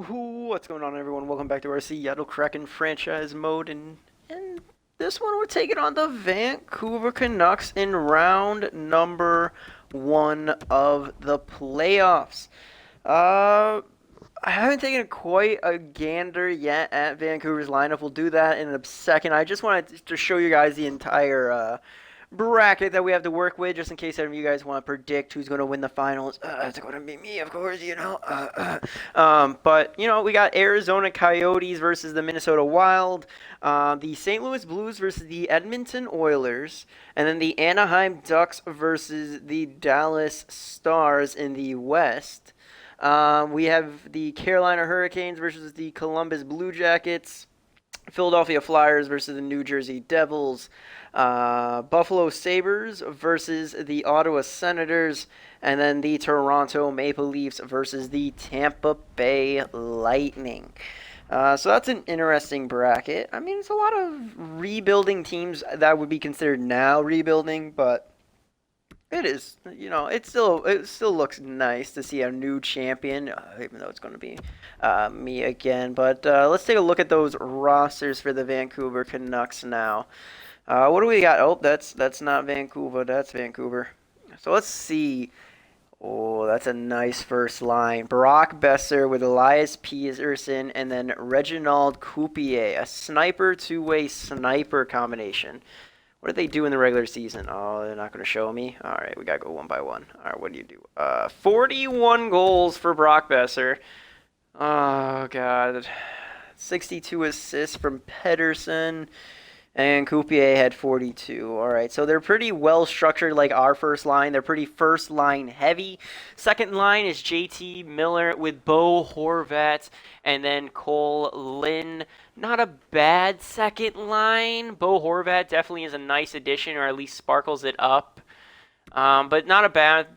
What's going on, everyone? Welcome back to our Seattle Kraken franchise mode, and this one we're taking on the Vancouver Canucks in round number one of the playoffs. Uh, I haven't taken quite a gander yet at Vancouver's lineup. We'll do that in a second. I just wanted to show you guys the entire bracket that we have to work with, just in case any of you guys want to predict who's going to win the finals. It's going to be me, of course, you know. But, we got Arizona Coyotes versus the Minnesota Wild, the St. Louis Blues versus the Edmonton Oilers, and then the Anaheim Ducks versus the Dallas Stars in the West. We have the Carolina Hurricanes versus the Columbus Blue Jackets, Philadelphia Flyers versus the New Jersey Devils, Buffalo Sabres versus the Ottawa Senators, and then the Toronto Maple Leafs versus the Tampa Bay Lightning. So that's an interesting bracket. I mean, it's a lot of rebuilding teams that would be considered now rebuilding, but it is, it still looks nice to see a new champion, even though it's going to be me again. But let's take a look at those rosters for the Vancouver Canucks now. What do we got? Oh, that's not Vancouver. That's Vancouver. So let's see. Oh, that's a nice first line. Brock Besser with Elias Peterson and then Reginald Coupier, a sniper two-way sniper combination. What did they do in the regular season? Oh, they're not going to show me. All right, we got to go one by one. All right, what do you do? 41 goals for Brock Besser. Oh, God. 62 assists from Pedersen. And Coupier had 42. All right, so they're pretty well structured like our first line. They're pretty first line heavy. Second line is JT Miller with Bo Horvat and then Cole Lynn. Not a bad second line. Bo Horvat definitely is a nice addition, or at least sparkles it up. But not a bad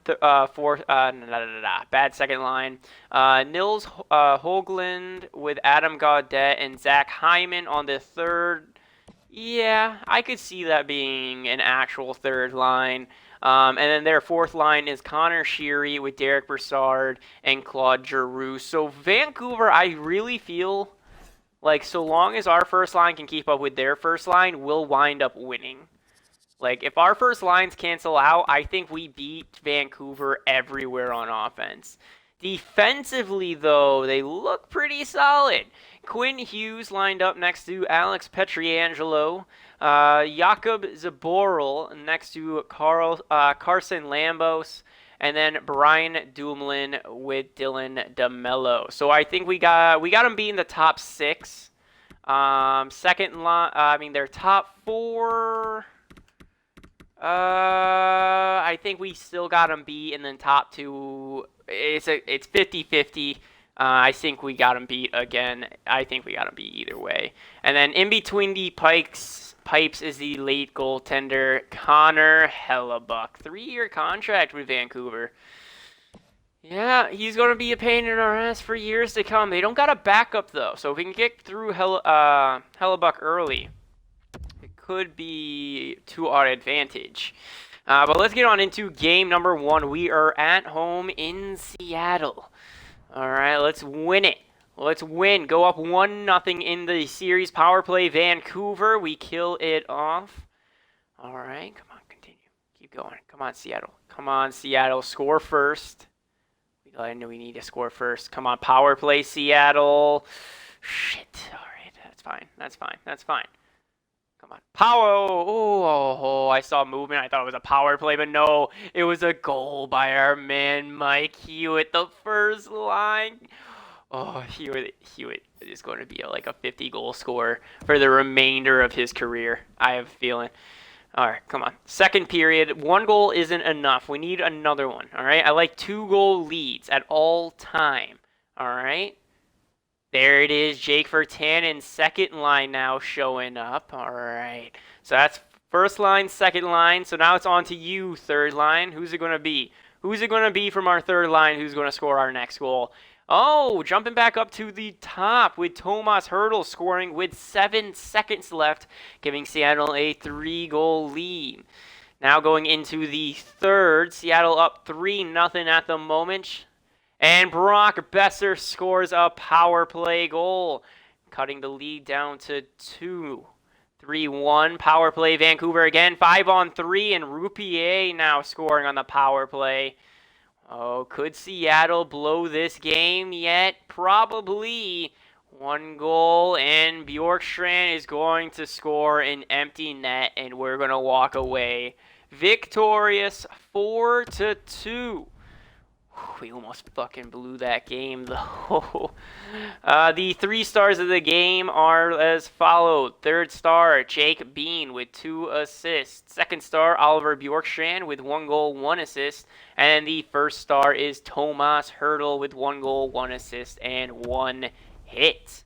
bad second line. Nils Hoagland with Adam Gaudette and Zach Hyman on the third. Yeah, I could see that being an actual third line. And then their fourth line is Connor Sheary with Derek Brassard and Claude Giroux. So Vancouver, I really feel like so long as our first line can keep up with their first line, we'll wind up winning. Like, if our first lines cancel out, I think we beat Vancouver everywhere on offense. Defensively, though, they look pretty solid. Quinn Hughes lined up next to Alex Pietrangelo. Jakob Zaboral next to Carson Lambos. And then Brian Dumoulin with Dylan DeMello. So I think we got them beating the top six. Second line, their top four. I think we still got them beat, and then top two. It's 50-50. I think we got them beat again. I think we got them beat either way. And then in between the pipes is the late goaltender, Connor Hellebuck. 3-year contract with Vancouver. Yeah, he's going to be a pain in our ass for years to come. They don't got a backup, though. So if we can get through Hellebuck early, it could be to our advantage. But let's get on into game number one. We are at home in Seattle. All right, let's win it. Let's win. Go up 1-0 in the series. Power play, Vancouver. We kill it off. All right, come on, continue. Keep going. Come on, Seattle. Come on, Seattle. Score first. I know we need to score first. Come on, power play, Seattle. Shit. All right, that's fine. Come on. Power. Oh, I saw movement. I thought it was a power play, but no. It was a goal by our man, Mike Hewitt, the first line. Oh, Hewitt is going to be like a 50-goal scorer for the remainder of his career, I have a feeling. All right, come on. Second period. 1 goal isn't enough. We need another one, all right? I like 2-goal leads at all time, all right? There it is, Jake Virtanen, second line now showing up. All right. So that's first line, second line. So now it's on to you, third line. Who's it going to be? Who's it going to be from our third line who's going to score our next goal? Oh, jumping back up to the top with Tomas Hertl scoring with 7 seconds left, giving Seattle a 3-goal lead. Now going into the third, Seattle up 3-0 at the moment. And Brock Besser scores a power play goal, cutting the lead down to 2. 3-1. Power play Vancouver again. 5-on-3, and Rupier now scoring on the power play. Oh, could Seattle blow this game yet? Probably. 1 goal, and Bjorkstrand is going to score an empty net, and we're going to walk away victorious 4-2. We almost fucking blew that game, though. The 3 stars of the game are as followed. 3rd star, Jake Bean with 2 assists. 2nd star, Oliver Bjorkstrand with 1 goal, 1 assist. And the 1st star is Tomas Hertl with 1 goal, 1 assist, and 1 hit.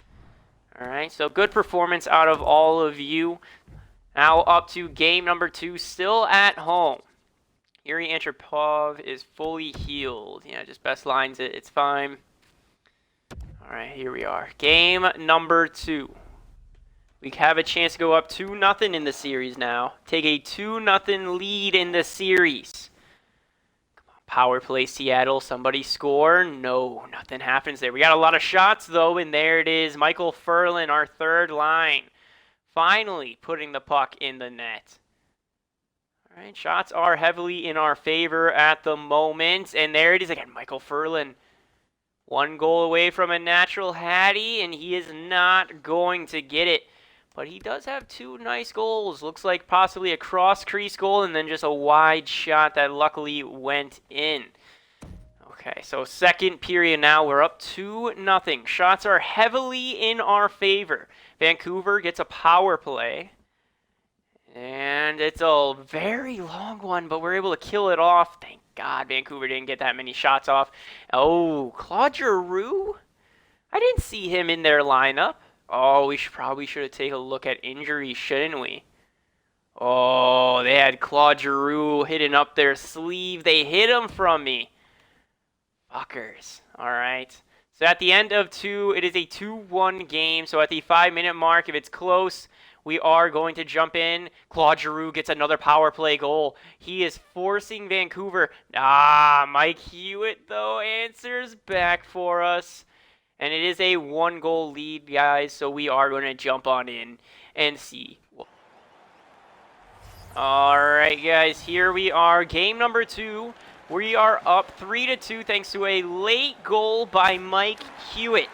All right, so good performance out of all of you. Now up to game number 2, still at home. Yuri Antropov is fully healed. Yeah, just best lines it. It's fine. All right, here we are. Game number 2. We have a chance to go up 2-0 in the series now. Take a 2-0 lead in the series. Come on, power play Seattle. Somebody score. No, nothing happens there. We got a lot of shots, though, and there it is. Michael Furlan, our 3rd line, finally putting the puck in the net. All right, shots are heavily in our favor at the moment. And there it is again, Michael Furlan. 1 goal away from a natural Hattie, and he is not going to get it. But he does have 2 nice goals. Looks like possibly a cross-crease goal and then just a wide shot that luckily went in. Okay, so 2nd period now. We're up 2-0. Shots are heavily in our favor. Vancouver gets a power play. And it's a very long one, but we're able to kill it off. Thank God Vancouver didn't get that many shots off. Oh, Claude Giroux? I didn't see him in their lineup. Oh, we probably should have taken a look at injuries, shouldn't we? Oh, they had Claude Giroux hidden up their sleeve. They hid him from me. Fuckers. All right. So at the end of 2, it is a 2-1 game. So at the 5-minute mark, if it's close, we are going to jump in. Claude Giroux gets another power play goal. He is forcing Vancouver. Mike Hewitt, though, answers back for us. And it is a 1-goal lead, guys, so we are going to jump on in and see. All right, guys, here we are. Game number 2. We are up 3-2 thanks to a late goal by Mike Hewitt.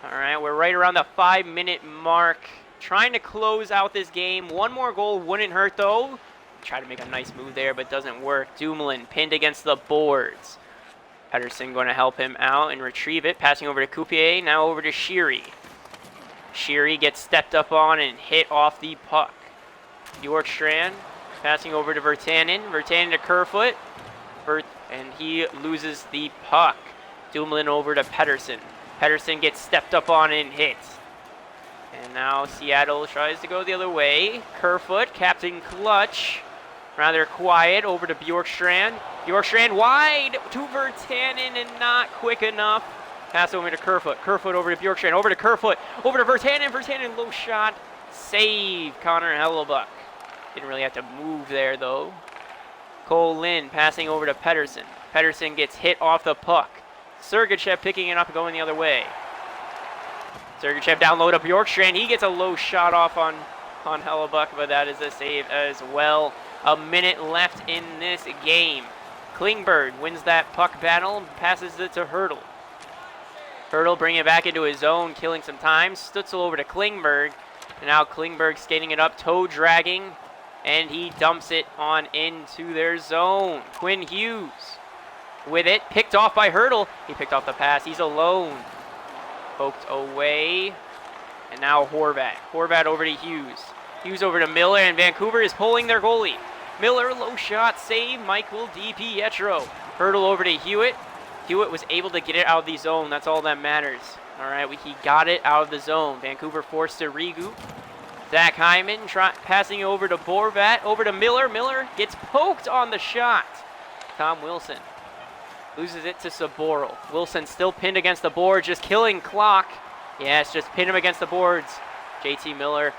All right, we're right around the 5-minute mark. Trying to close out this game. 1 more goal wouldn't hurt, though. Try to make a nice move there, but doesn't work. Dumoulin pinned against the boards. Pedersen going to help him out and retrieve it. Passing over to Coupier, now over to Sheary. Sheary gets stepped up on and hit off the puck. Bjorkstrand passing over to Virtanen. Virtanen to Kerfoot. And he loses the puck. Dumoulin over to Pedersen. Pedersen gets stepped up on and hit. And now Seattle tries to go the other way. Kerfoot, Captain Clutch. Rather quiet, over to Bjorkstrand. Bjorkstrand wide to Virtanen and not quick enough. Pass over to Kerfoot. Kerfoot over to Bjorkstrand. Over to Kerfoot. Over to Virtanen. Virtanen low shot. Save Connor Hellebuck. Didn't really have to move there, though. Cole Lynn passing over to Pedersen. Pedersen gets hit off the puck. Sergachev picking it up and going the other way. Sergachev down low to Bjorkstrand. He gets a low shot off on Hellebuck, but that is a save as well. A minute left in this game. Klingberg wins that puck battle and passes it to Hertl. Hertl bringing it back into his zone, killing some time. Stutzel over to Klingberg. And now Klingberg skating it up, toe dragging. And he dumps it on into their zone. Quinn Hughes with it. Picked off by Hertl. He picked off the pass. He's alone. Poked away. And now Horvat. Horvat over to Hughes. Hughes over to Miller, and Vancouver is pulling their goalie. Miller, low shot, save, Michael DiPietro. Hertl over to Hewitt. Hewitt was able to get it out of the zone. That's all that matters. All right, he got it out of the zone. Vancouver forced to regroup. Zach Hyman passing over to Horvat, over to Miller. Miller gets poked on the shot. Tom Wilson loses it to Saboro. Wilson still pinned against the board, just killing clock. Yes, just pin him against the boards. JT Miller.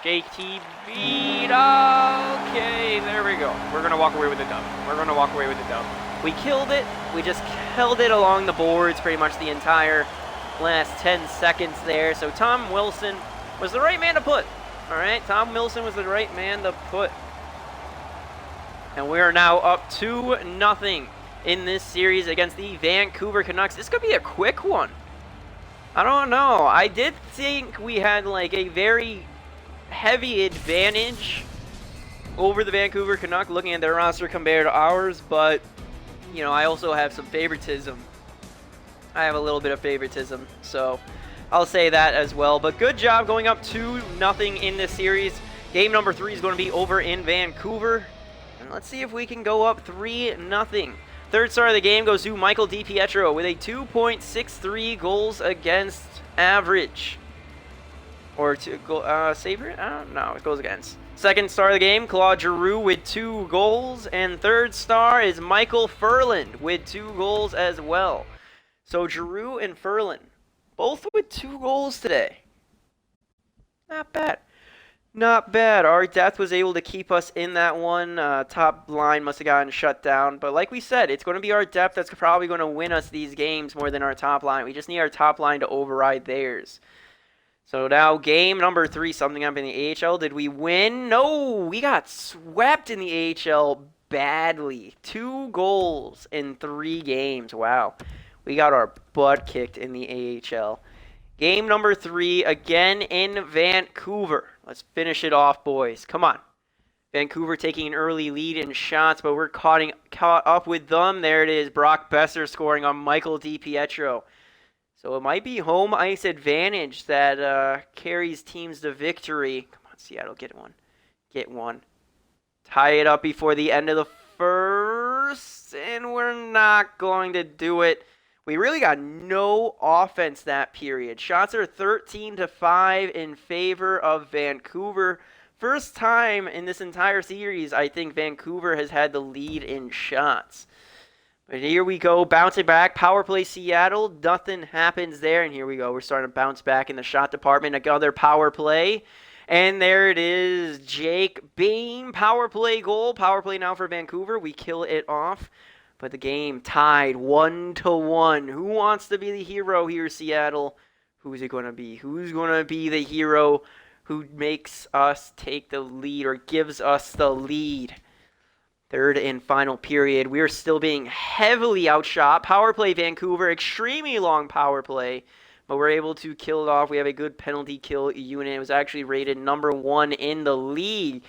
JT beat. Okay, there we go. We're going to walk away with the dub. We killed it. We just held it along the boards pretty much the entire last 10 seconds there. So Tom Wilson was the right man to put. All right, Tom Wilson was the right man to put. And we are now up 2-0 in this series against the Vancouver Canucks. This could be a quick one. I don't know. I did think we had like a very heavy advantage over the Vancouver Canucks looking at their roster compared to ours, but you know, I also have some favoritism. I have a little bit of favoritism, so I'll say that as well. But good job going up 2-0 in this series. Game number 3 is going to be over in Vancouver. And let's see if we can go up 3-0. Third star of the game goes to Michael DiPietro with a 2.63 goals against average. Or save rate? I don't know. It goes against. Second star of the game, Claude Giroux with 2 goals. And third star is Michael Furland with 2 goals as well. So Giroux and Furland, both with 2 goals today. Not bad. Not bad. Our depth was able to keep us in that one. Top line must have gotten shut down. But like we said, it's going to be our depth that's probably going to win us these games more than our top line. We just need our top line to override theirs. So now game number 3, something up in the AHL. Did we win? No, we got swept in the AHL badly. 2 goals in 3 games. Wow. We got our butt kicked in the AHL. Game number 3, again in Vancouver. Let's finish it off, boys. Come on. Vancouver taking an early lead in shots, but we're caught up with them. There it is. Brock Besser scoring on Michael DiPietro. So it might be home ice advantage that carries teams to victory. Come on, Seattle, get one. Get one. Tie it up before the end of the first, and we're not going to do it. We really got no offense that period. Shots are 13-5 in favor of Vancouver. First time in this entire series, I think Vancouver has had the lead in shots. But here we go, bouncing back. Power play Seattle. Nothing happens there. And here we go. We're starting to bounce back in the shot department. Another power play. And there it is. Jake Beam. Power play goal. Power play now for Vancouver. We kill it off. But the game tied 1-1. Who wants to be the hero here, Seattle? Who's it going to be? Who's going to be the hero who makes us take the lead or gives us the lead? Third and final period. We are still being heavily outshot. Power play Vancouver. Extremely long power play. But we're able to kill it off. We have a good penalty kill unit. It was actually rated number 1 in the league.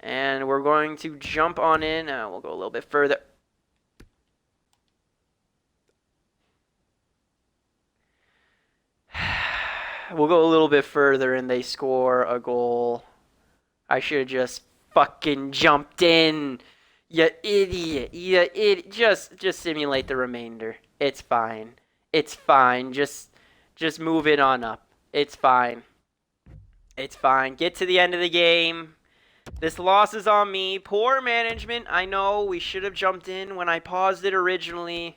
And we're going to jump on in. We'll go a little bit further. We'll go a little bit further and they score a goal. I should have just fucking jumped in. You idiot. You idiot. Just simulate the remainder. It's fine. It's fine. Just move it on up. It's fine. It's fine. Get to the end of the game. This loss is on me. Poor management. I know we should have jumped in when I paused it originally.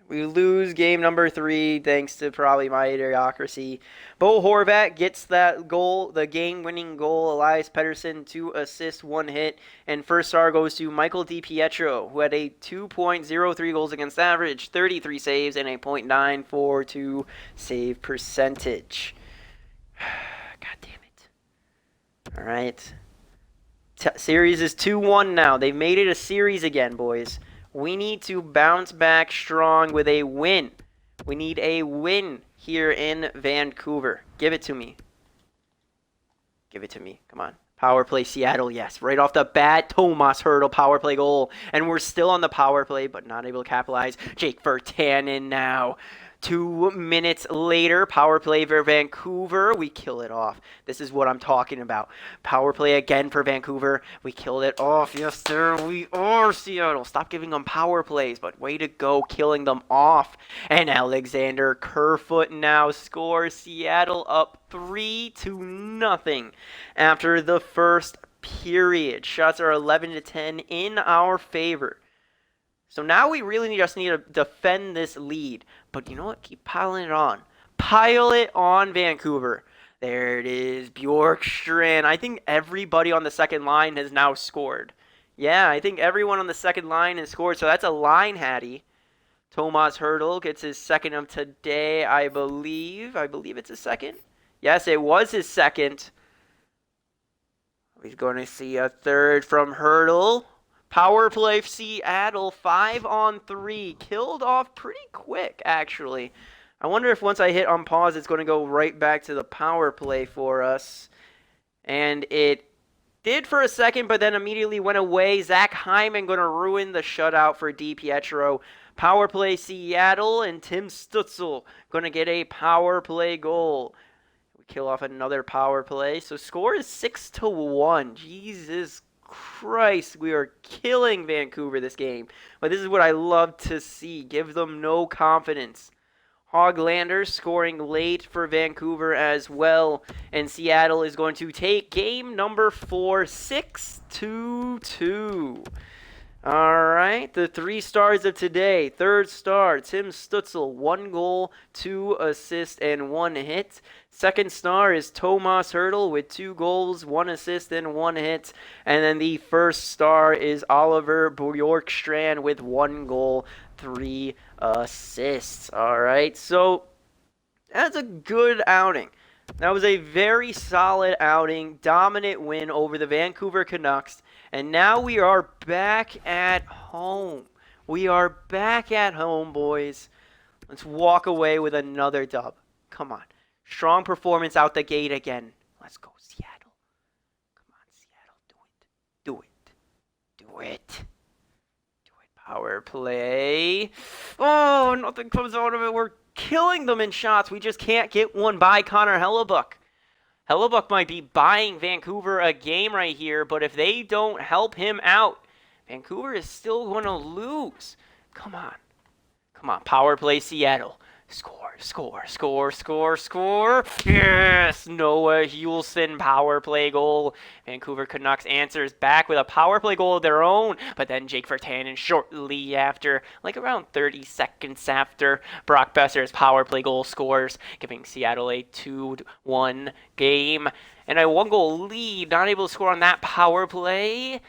We lose game number 3 thanks to probably my idiocracy. Bo Horvat gets that goal, the game-winning goal. Elias Pettersson 2 assists, 1 hit. And first star goes to Michael DiPietro, who had a 2.03 goals against average, 33 saves, and a .942 save percentage. God damn it. All right. Series is 2-1 now. They've made it a series again, boys. We need to bounce back strong with a win. We need a win here in Vancouver. Give it to me. Give it to me. Come on. Power play Seattle, yes. Right off the bat, Tomas Hertl power play goal. And we're still on the power play, but not able to capitalize. Jake Virtanen now. 2 minutes later, power play for Vancouver. We kill it off. This is what I'm talking about. Power play again for Vancouver. We killed it off. Yes, sir, we are, Seattle. Stop giving them power plays, but way to go killing them off. And Alexander Kerfoot now scores. Seattle up 3-0 after the first period. Shots are 11-10 in our favor. So now we really just need to defend this lead. But you know what? Keep piling it on. Pile it on, Vancouver. There it is, Bjorkstrand. I think everybody on the second line has now scored. Yeah, I think everyone on the second line has scored, so that's a line hattie. Tomas Hertl gets his second of today, I believe. I believe it's his second. Yes, it was his second. He's going to see a third from Hertl. Power play Seattle, 5-on-3. Killed off pretty quick, actually. I wonder if once I hit on pause, it's going to go right back to the power play for us. And it did for a second, but then immediately went away. Zach Hyman going to ruin the shutout for DiPietro. Power play Seattle, and Tim Stützle going to get a power play goal. We kill off another power play. So score is 6-1. Jesus Christ, we are killing Vancouver this game. But this is what I love to see. Give them no confidence. Hoglander scoring late for Vancouver as well. And Seattle is going to take game number 4, 6-2. All right, the 3 stars of today. Third star, Tim Stützle, 1 goal, 2 assists, and 1 hit. Second star is Tomas Hertl with 2 goals, 1 assist, and 1 hit. And then the first star is Oliver Bjorkstrand with 1 goal, 3 assists. All right, so that's a good outing. That was a very solid outing, dominant win over the Vancouver Canucks. And now we are back at home. We are back at home, boys. Let's walk away with another dub. Come on. Strong performance out the gate again. Let's go, Seattle. Come on, Seattle. Do it. Do it. Power play. Oh, nothing comes out of it. We're killing them in shots. We just can't get one by Connor Hellebuyck. Hellebuyck might be buying Vancouver a game right here, but if they don't help him out, Vancouver is still going to lose. Come on. Come on. Power play Seattle. Score, score, score, score, score. Yes! Noah Hulsen power play goal. Vancouver Canucks answers back with a power play goal of their own. But then Jake Virtanen shortly after, like around 30 seconds after, Brock Besser's power play goal scores, giving Seattle a 2-1 game. And a 1-goal lead, not able to score on that power play.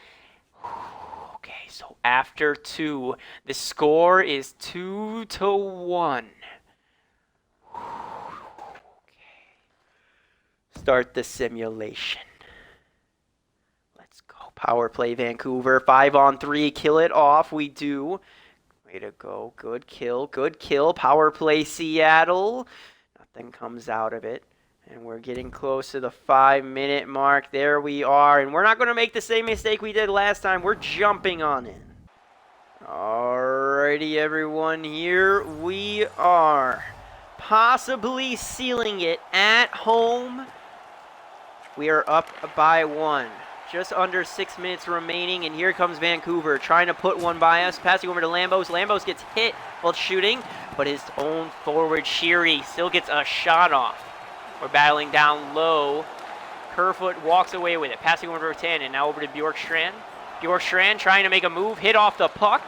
Okay, so after 2, the score is 2-1. Start the simulation. Let's go. Power play Vancouver. 5-on-3. Kill it off. We do. Way to go. Good kill. Good kill. Power play Seattle. Nothing comes out of it. And we're getting close to the 5-minute mark. There we are. And we're not going to make the same mistake we did last time. We're jumping on it. Alrighty, everyone. Here we are. Possibly sealing it at home. We are up by 1. Just under 6 minutes remaining, and here comes Vancouver trying to put one by us. Passing over to Lambos. Lambos gets hit while shooting, but his own forward, Sheary, still gets a shot off. We're battling down low. Kerfoot walks away with it. Passing over to Virtanen, now over to Bjorkstrand. Bjorkstrand trying to make a move, hit off the puck.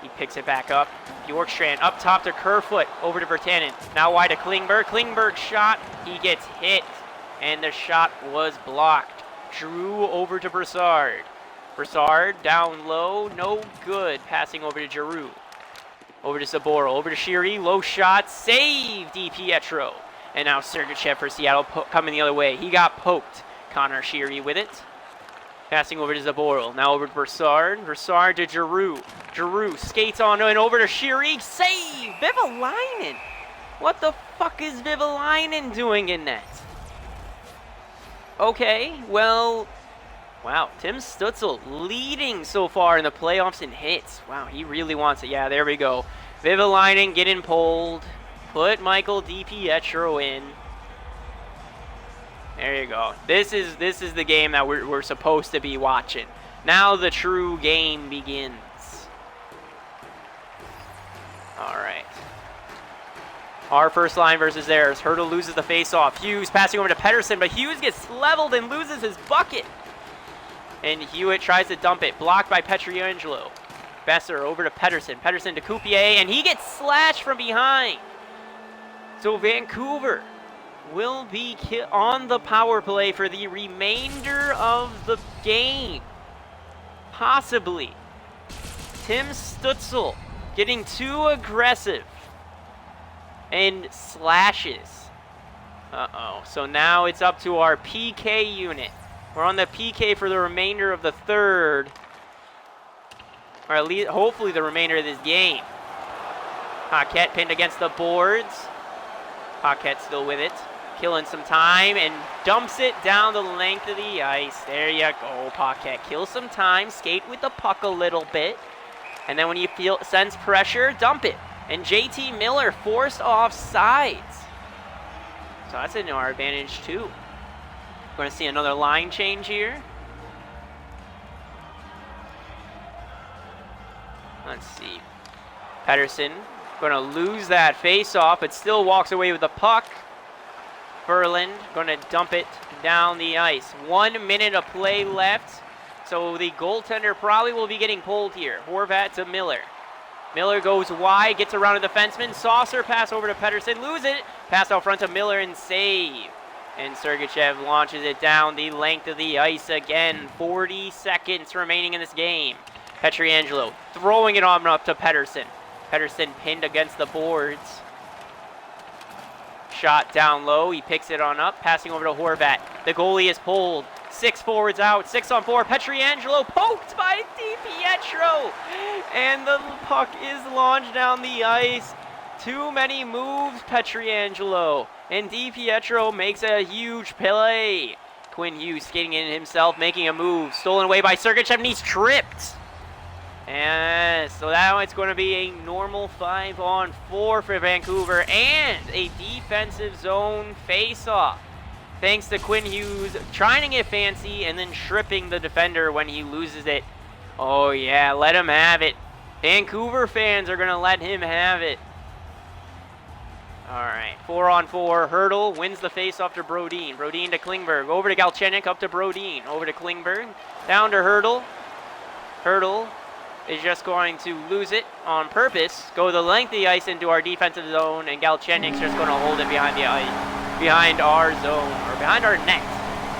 He picks it back up. Bjorkstrand up top to Kerfoot, over to Virtanen. Now wide to Klingberg. Klingberg shot, he gets hit. And the shot was blocked. Drew over to Brassard. Brassard down low, no good. Passing over to Giroux. Over to Saboro, over to Sheary, low shot, save DiPietro. And now Sergachev for Seattle coming the other way. He got poked. Connor Sheary with it. Passing over to Zaboro. Now over to Brassard. Brassard to Giroux. Giroux skates on and over to Sheary. Save! Vivalainen! What the fuck is Vivalainen doing in net? Okay, well, wow, Tim Stützle leading so far in the playoffs in hits. Wow, he really wants it. Yeah, there we go. Vivalainen getting pulled. Put Michael DiPietro in. There you go. This is the game that we're supposed to be watching. Now the true game begins. All right. Our first line versus theirs. Hertl loses the faceoff. Hughes passing over to Pettersson, but Hughes gets leveled and loses his bucket. And Hewitt tries to dump it. Blocked by Pietrangelo. Besser over to Pettersson. Pettersson to Coupier, and he gets slashed from behind. So Vancouver will be on the power play for the remainder of the game. Possibly. Tim Stutzel getting too aggressive and slashes. Uh-oh. So now it's up to our PK unit. We're on the PK for the remainder of the third. Or at least, hopefully, the remainder of this game. Paquette pinned against the boards. Paquette still with it. Killing some time and dumps it down the length of the ice. There you go, Paquette. Kill some time. Skate with the puck a little bit. And then when you sense pressure, dump it. And JT Miller forced off sides. So that's in our advantage, too. We're going to see another line change here. Let's see. Pettersson going to lose that face-off, but still walks away with the puck. Ferland going to dump it down the ice. 1 minute of play left, so the goaltender probably will be getting pulled here. Horvat to Miller. Miller goes wide, gets around a defenseman. Saucer pass over to Pettersson, lose it. Pass out front to Miller and save. And Sergachev launches it down the length of the ice again. 40 seconds remaining in this game. Pietrangelo throwing it on up to Pettersson. Pettersson pinned against the boards. Shot down low. He picks it on up. Passing over to Horvat. The goalie is pulled. 6 forwards out. 6 on 4. Pietrangelo poked by DiPietro. And the puck is launched down the ice. Too many moves, Pietrangelo. And DiPietro makes a huge play. Quinn Hughes skating in himself, making a move. Stolen away by Sergachev, and he's tripped. And so now it's going to be a normal 5-on-4 for Vancouver and a defensive zone face-off. Thanks to Quinn Hughes trying to get fancy and then tripping the defender when he loses it. Oh yeah, let him have it. Vancouver fans are going to let him have it. All right, 4-on-4. Hurdle wins the face-off to Brodin. Brodin to Klingberg. Over to Galchenyuk, up to Brodin. Over to Klingberg. Down to Hurdle. Hurdle is just going to lose it on purpose. Go the length of the ice into our defensive zone, and Galchenyuk's just going to hold it behind the ice, behind our zone, or behind our net.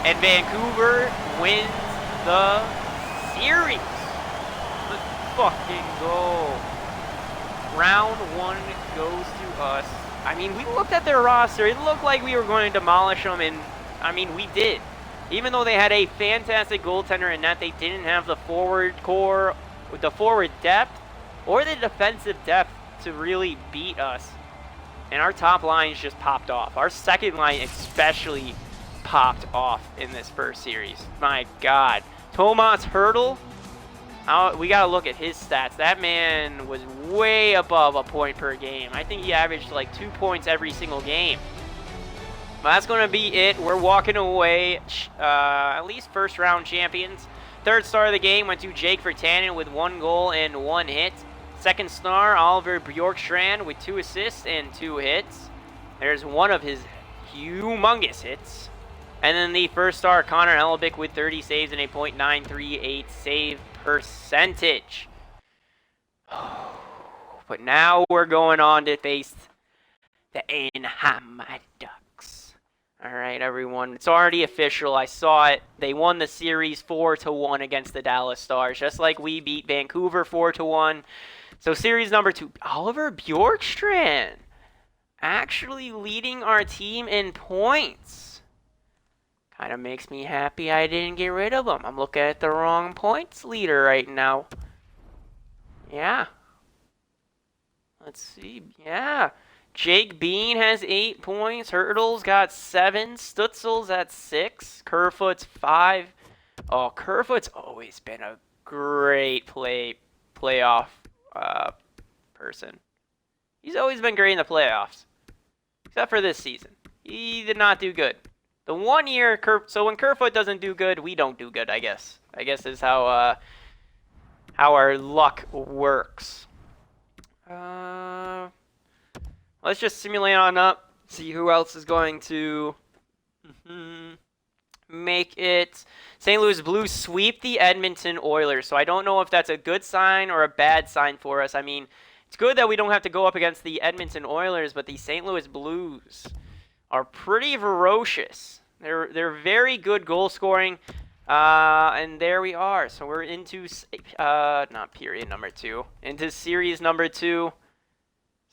And Vancouver wins the series. Let's fucking go. Round 1 goes to us. I mean, we looked at their roster. It looked like we were going to demolish them, and, I mean, we did. Even though they had a fantastic goaltender in net, they didn't have the forward core, with the forward depth, or the defensive depth to really beat us. And our top lines just popped off. Our second line especially popped off in this first series. My God. Tomas Hurdle, we got to look at his stats. That man was way above a point per game. I think he averaged like 2 points every single game. But that's going to be it. We're walking away at least first round champions. Third star of the game went to Jake Virtanen with 1 goal and 1 hit. Second star, Oliver Bjorkstrand with 2 assists and 2 hits. There's one of his humongous hits. And then the first star, Connor Hellebuyck with 30 saves and a .938 save percentage. But now we're going on to face the Anaheim Ducks. All right, everyone. It's already official. I saw it. They won the series 4-1 against the Dallas Stars, just like we beat Vancouver 4-1. So series number 2, Oliver Bjorkstrand actually leading our team in points. Kind of makes me happy I didn't get rid of him. I'm looking at the wrong points leader right now. Yeah. Let's see. Yeah. Jake Bean has 8 points. Hurdle's got 7. Stutzel's at 6. Kerfoot's 5. Oh, Kerfoot's always been a great playoff person. He's always been great in the playoffs. Except for this season. He did not do good. The 1 year, so when Kerfoot doesn't do good, we don't do good, I guess. I guess is how our luck works. Let's just simulate on up, see who else is going to make it. St. Louis Blues sweep the Edmonton Oilers. So I don't know if that's a good sign or a bad sign for us. I mean, it's good that we don't have to go up against the Edmonton Oilers, but the St. Louis Blues are pretty ferocious. They're very good goal scoring. And there we are. So we're into not period number 2, into series number 2.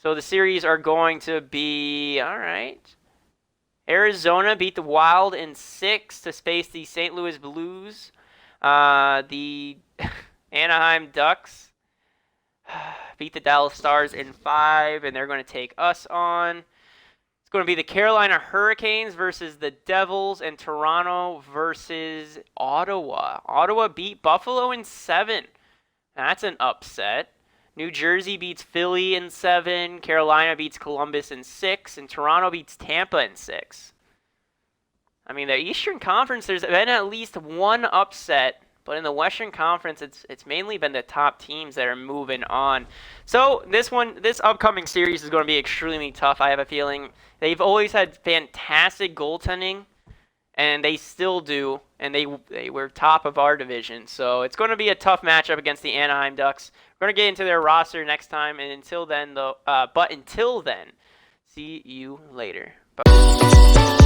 So the series are going to be, all right. Arizona beat the Wild in 6 to face the St. Louis Blues. The Anaheim Ducks beat the Dallas Stars in 5, and they're going to take us on. It's going to be the Carolina Hurricanes versus the Devils, and Toronto versus Ottawa. Ottawa beat Buffalo in 7. That's an upset. New Jersey beats Philly in 7. Carolina beats Columbus in 6. And Toronto beats Tampa in 6. I mean, the Eastern Conference, there's been at least one upset. But in the Western Conference, it's mainly been the top teams that are moving on. So this upcoming series is going to be extremely tough, I have a feeling. They've always had fantastic goaltending, and they still do, and they were top of our division. So it's going to be a tough matchup against the Anaheim Ducks. We're going to get into their roster next time, and until then, see you later. Bye.